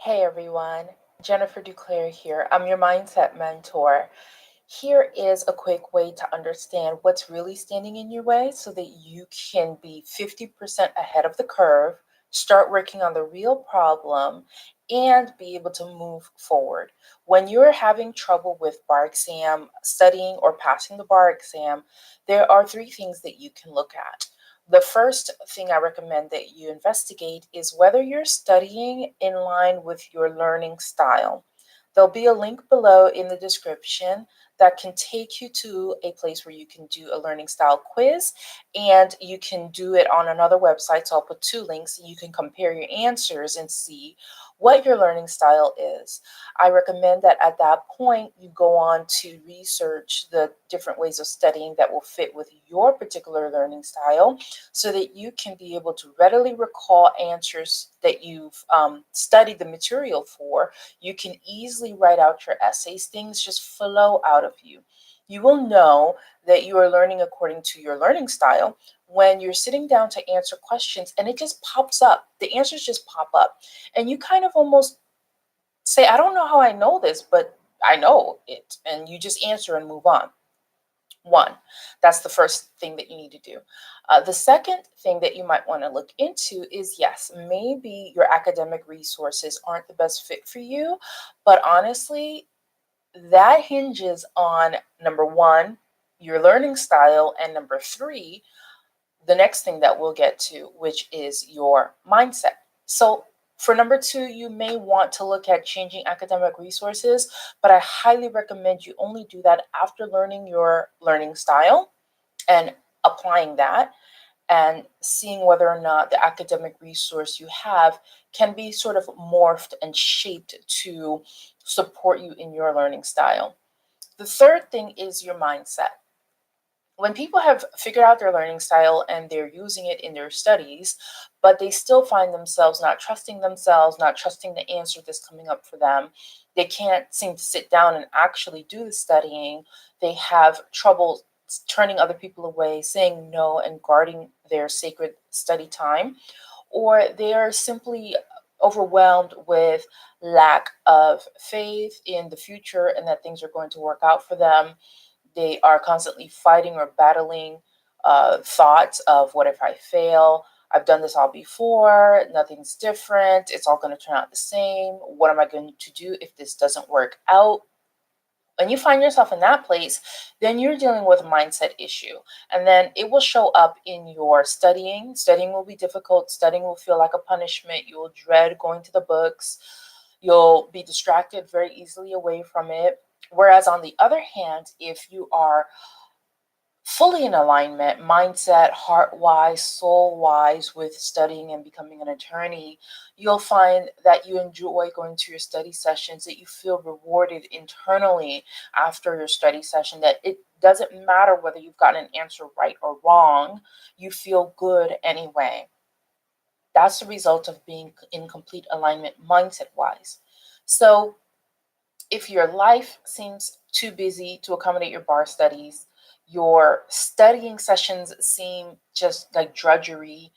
Hey everyone, Jennifer Duclair here. I'm your mindset mentor. Here is a quick way to understand what's really standing in your way so that you can be 50% ahead of the curve, start working on the real problem, and be able to move forward. When you're having trouble with bar exam, studying, or passing the bar exam, there are three things that you can look at. The first thing I recommend that you investigate is whether you're studying in line with your learning style. There'll be a link below in the description that can take you to a place where you can do a learning style quiz, and you can do it on another website. So I'll put two links and you can compare your answers and see what your learning style is. I recommend that at that point you go on to research the different ways of studying that will fit with your particular learning style so that you can be able to readily recall answers that you've studied the material for. You can easily write out your essays, things just flow out of you. You will know that you are learning according to your learning style when you're sitting down to answer questions and it just pops up. The answers just pop up. And you kind of almost say, I don't know how I know this, but I know it. And you just answer and move on. One, that's the first thing that you need to do. The second thing that you might want to look into is yes, maybe your academic resources aren't the best fit for you, but honestly, that hinges on number one, your learning style, and number three, the next thing that we'll get to, which is your mindset. So, for number two, you may want to look at changing academic resources, but I highly recommend you only do that after learning your learning style and applying that and seeing whether or not the academic resource you have can be sort of morphed and shaped to support you in your learning style. The third thing is your mindset. When people have figured out their learning style and they're using it in their studies, but they still find themselves, not trusting the answer that's coming up for them, they can't seem to sit down and actually do the studying, they have trouble turning other people away, saying no, and guarding their sacred study time, or they are simply overwhelmed with lack of faith in the future and that things are going to work out for them. They are constantly fighting or battling thoughts of what if I fail? I've done this all before. Nothing's different. It's all going to turn out the same. What am I going to do if this doesn't work out? When you find yourself in that place, then you're dealing with a mindset issue. And then it will show up in your studying. Studying will be difficult. Studying will feel like a punishment. You will dread going to the books. You'll be distracted very easily away from it. Whereas on the other hand, if you are fully in alignment, mindset, heart wise, soul wise, with studying and becoming an attorney, you'll find that you enjoy going to your study sessions, that you feel rewarded internally after your study session, that it doesn't matter whether you've gotten an answer right or wrong, you feel good anyway. That's the result of being in complete alignment mindset wise. So, if your life seems too busy to accommodate your bar studies, your studying sessions seem just like drudgery,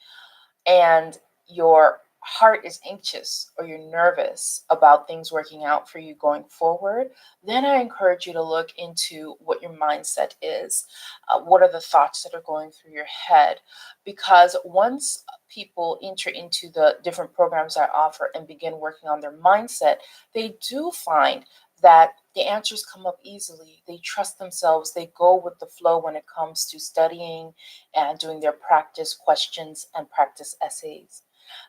and your heart is anxious or you're nervous about things working out for you going forward, then I encourage you to look into what your mindset is. What are the thoughts that are going through your head? Because once people enter into the different programs I offer and begin working on their mindset, they do find that the answers come up easily. They trust themselves. They go with the flow when it comes to studying and doing their practice questions and practice essays.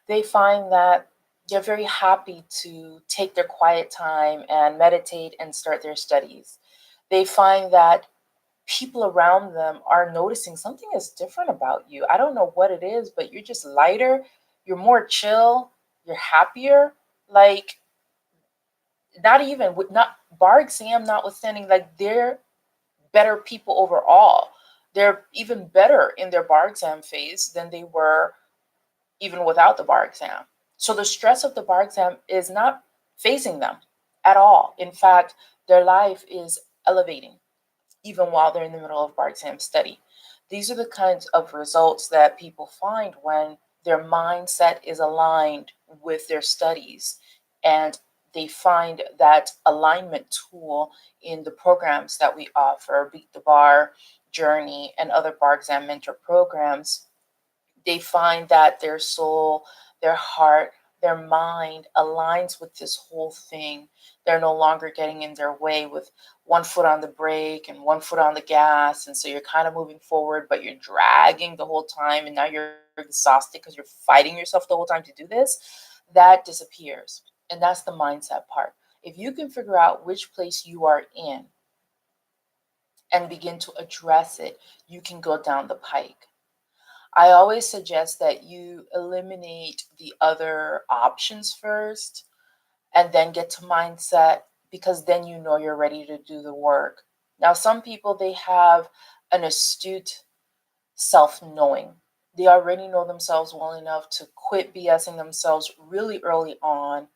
They find that they're very happy to take their quiet time and meditate and start their studies. They find that people around them are noticing something is different about you. I don't know what it is, but you're just lighter, you're more chill, you're happier. Like, not even with not bar exam notwithstanding, like they're better people overall. They're even better in their bar exam phase than they were even without the bar exam. So the stress of the bar exam is not phasing them at all. In fact, their life is elevating even while they're in the middle of bar exam study. These are the kinds of results that people find when their mindset is aligned with their studies. And they find that alignment tool in the programs that we offer, Beat the Bar, Journey, and other bar exam mentor programs. They find that their soul, their heart, their mind aligns with this whole thing. They're no longer getting in their way with one foot on the brake and one foot on the gas. And so you're kind of moving forward, but you're dragging the whole time. And now you're exhausted because you're fighting yourself the whole time to do this. That disappears. And that's the mindset part. If you can figure out which place you are in and begin to address it, you can go down the pike. I always suggest that you eliminate the other options first and then get to mindset, because then you know you're ready to do the work. Now, some people, they have an astute self knowing. They already know themselves well enough to quit BSing themselves really early on,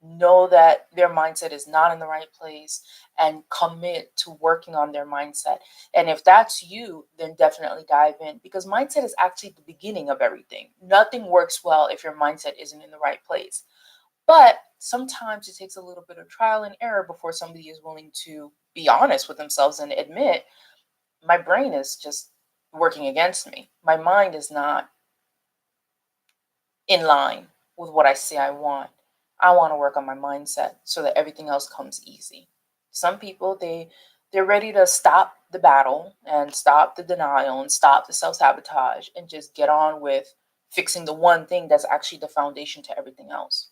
know that their mindset is not in the right place, and commit to working on their mindset. And if that's you, then definitely dive in, because mindset is actually the beginning of everything. Nothing works well if your mindset isn't in the right place. But sometimes it takes a little bit of trial and error before somebody is willing to be honest with themselves and admit, my brain is just working against me. My mind is not in line with what I say I want. I want to work on my mindset so that everything else comes easy. Some people, they're ready to stop the battle and stop the denial and stop the self-sabotage and just get on with fixing the one thing that's actually the foundation to everything else.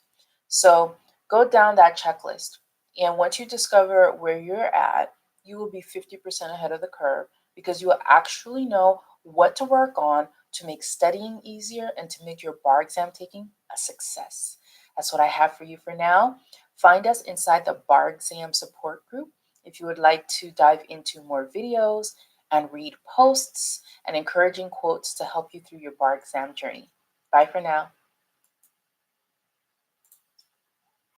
So go down that checklist. And once you discover where you're at, you will be 50% ahead of the curve, because you will actually know what to work on to make studying easier and to make your bar exam taking a success. That's what I have for you for now. Find us inside the bar exam support group if you would like to dive into more videos and read posts and encouraging quotes to help you through your bar exam journey. Bye for now.